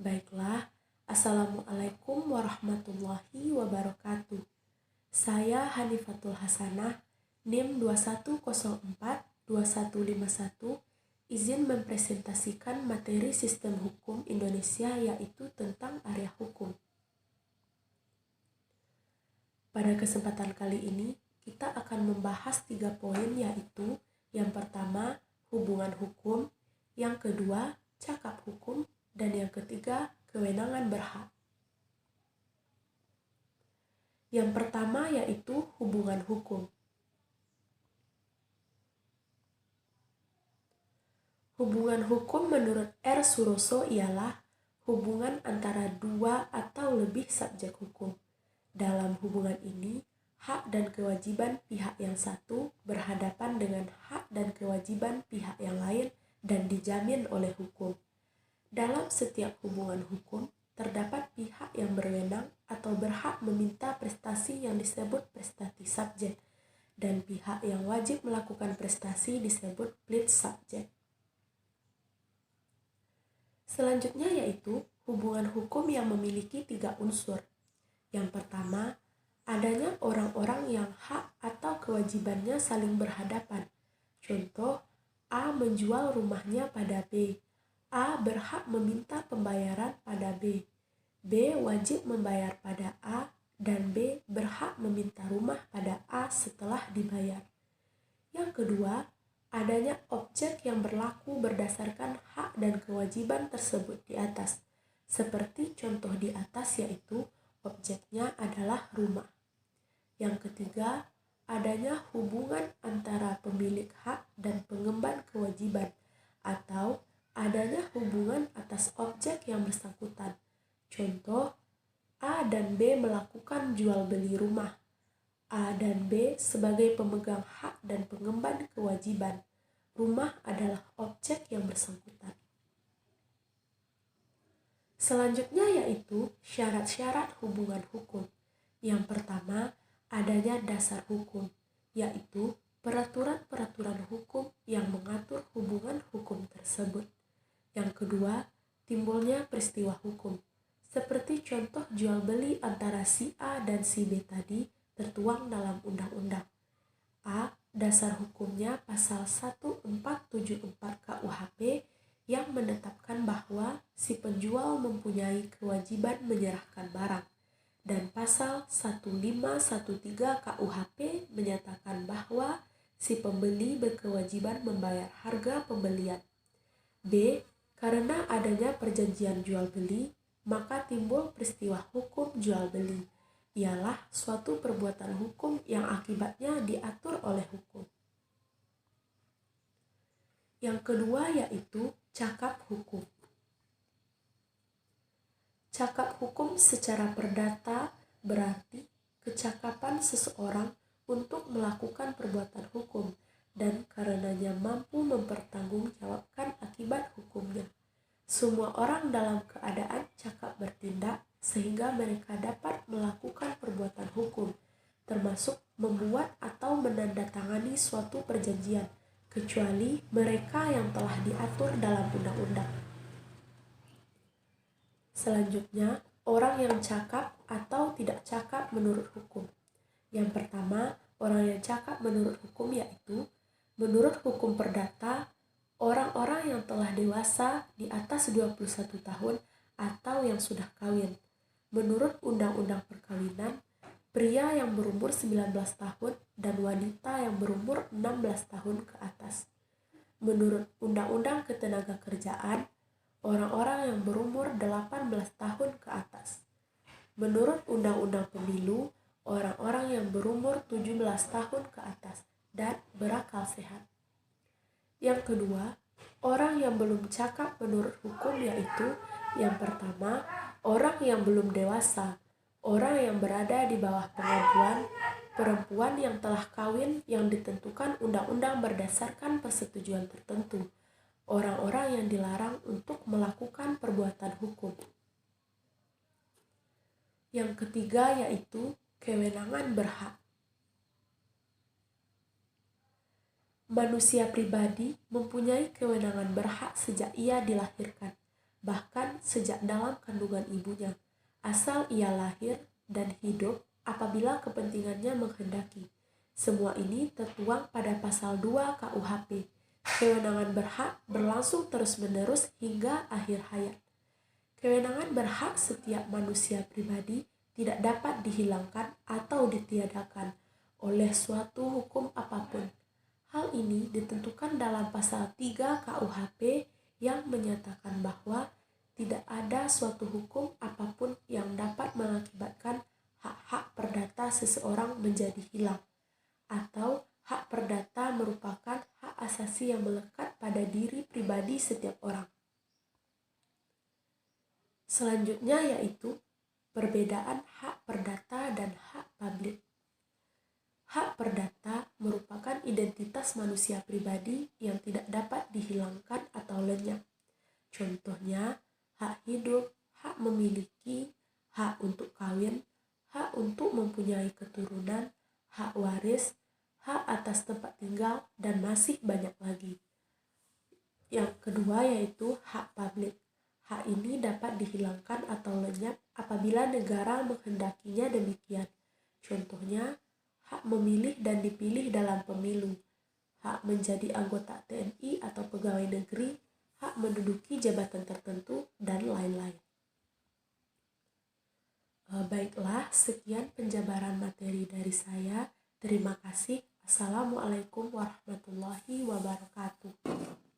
Baiklah, Assalamualaikum warahmatullahi wabarakatuh. Saya Hanifatul Hasanah, NIM 21042151, izin mempresentasikan materi Sistem Hukum Indonesia yaitu tentang area hukum. Pada kesempatan kali ini, kita akan membahas 3 poin yaitu yang pertama, hubungan hukum, yang kedua, cakap hukum, dan yang ketiga, kewenangan berhak. Yang pertama yaitu hubungan hukum. Hubungan hukum menurut R. Suroso ialah hubungan antara dua atau lebih subjek hukum. Dalam hubungan ini, hak dan kewajiban pihak yang satu berhadapan dengan hak dan kewajiban pihak yang lain dan dijamin oleh hukum. Dalam setiap hubungan hukum, terdapat pihak yang berwenang atau berhak meminta prestasi yang disebut prestasi subjek, dan pihak yang wajib melakukan prestasi disebut plead subjek. Selanjutnya yaitu hubungan hukum yang memiliki 3 unsur. Yang pertama, adanya orang-orang yang hak atau kewajibannya saling berhadapan. Contoh, A menjual rumahnya pada B. A berhak meminta pembayaran pada B. B wajib membayar pada A dan B berhak meminta rumah pada A setelah dibayar. Yang kedua, adanya objek yang berlaku berdasarkan hak dan kewajiban tersebut di atas. Seperti contoh di atas yaitu objeknya adalah rumah. Yang ketiga, adanya hubungan antara pemilik hak dan pengemban kewajiban atau adanya hubungan atas objek yang bersangkutan. Contoh, A dan B melakukan jual beli rumah. A dan B sebagai pemegang hak dan pengemban kewajiban. Rumah adalah objek yang bersangkutan. Selanjutnya yaitu syarat-syarat hubungan hukum. Yang pertama, adanya dasar hukum, yaitu peraturan-peraturan hukum yang mengatur hubungan hukum tersebut. Yang kedua, timbulnya peristiwa hukum. Seperti contoh jual beli antara si A dan si B tadi tertuang dalam undang-undang. A. Dasar hukumnya pasal 1474 KUHP yang menetapkan bahwa si penjual mempunyai kewajiban menyerahkan barang. Dan pasal 1513 KUHP menyatakan bahwa si pembeli berkewajiban membayar harga pembelian. B. Karena adanya perjanjian jual beli, maka timbul peristiwa hukum jual beli. Ialah suatu perbuatan hukum yang akibatnya diatur oleh hukum. Yang kedua yaitu cakap hukum. Cakap hukum secara perdata berarti kecakapan seseorang untuk melakukan perbuatan hukum dan karenanya mampu mempertanggungjawabkan akibat hukumnya. Semua orang dalam keadaan cakap bertindak sehingga mereka dapat melakukan perbuatan hukum, termasuk membuat atau menandatangani suatu perjanjian, kecuali mereka yang telah diatur dalam undang-undang. Selanjutnya, orang yang cakap atau tidak cakap menurut hukum. Yang pertama, orang yang cakap menurut hukum yaitu menurut hukum perdata, orang-orang yang telah dewasa di atas 21 tahun atau yang sudah kawin. Menurut Undang-Undang Perkawinan, pria yang berumur 19 tahun dan wanita yang berumur 16 tahun ke atas. Menurut Undang-Undang Ketenagakerjaan, orang-orang yang berumur 18 tahun ke atas. Menurut Undang-Undang Pemilu, orang-orang yang berumur 17 tahun ke atas dan berakal sehat. Yang kedua, orang yang belum cakap menurut hukum yaitu yang pertama, orang yang belum dewasa, orang yang berada di bawah pengasuhan, perempuan yang telah kawin yang ditentukan undang-undang berdasarkan persetujuan tertentu, orang-orang yang dilarang untuk melakukan perbuatan hukum. Yang ketiga yaitu kewenangan berhak. Manusia pribadi mempunyai kewenangan berhak sejak ia dilahirkan. bahkan sejak dalam kandungan ibunya, asal ia lahir dan hidup apabila kepentingannya menghendaki. Semua ini tertuang pada pasal 2 KUHP. Kewenangan berhak berlangsung terus-menerus hingga akhir hayat. Kewenangan berhak setiap manusia pribadi tidak dapat dihilangkan atau ditiadakan oleh suatu hukum apapun. Hal ini ditentukan dalam pasal 3 KUHP yang menyatakan bahwa tidak ada suatu hukum apapun yang dapat mengakibatkan hak-hak perdata seseorang menjadi hilang, atau hak perdata merupakan hak asasi yang melekat pada diri pribadi setiap orang. Selanjutnya yaitu perbedaan hak perdata dan hak publik. Hak perdata merupakan identitas manusia pribadi yang tidak dapat dihilangkan atau lenyap. Contohnya, hak hidup, hak memiliki, hak untuk kawin, hak untuk mempunyai keturunan, hak waris, hak atas tempat tinggal, dan masih banyak lagi. Yang kedua yaitu hak publik. Hak ini dapat dihilangkan atau lenyap apabila negara menghendakinya demikian. Contohnya, hak memilih dan dipilih dalam pemilu, hak menjadi anggota TNI atau pegawai negeri, hak menduduki jabatan tertentu, dan lain-lain. Baiklah, sekian penjabaran materi dari saya. Terima kasih. Assalamualaikum warahmatullahi wabarakatuh.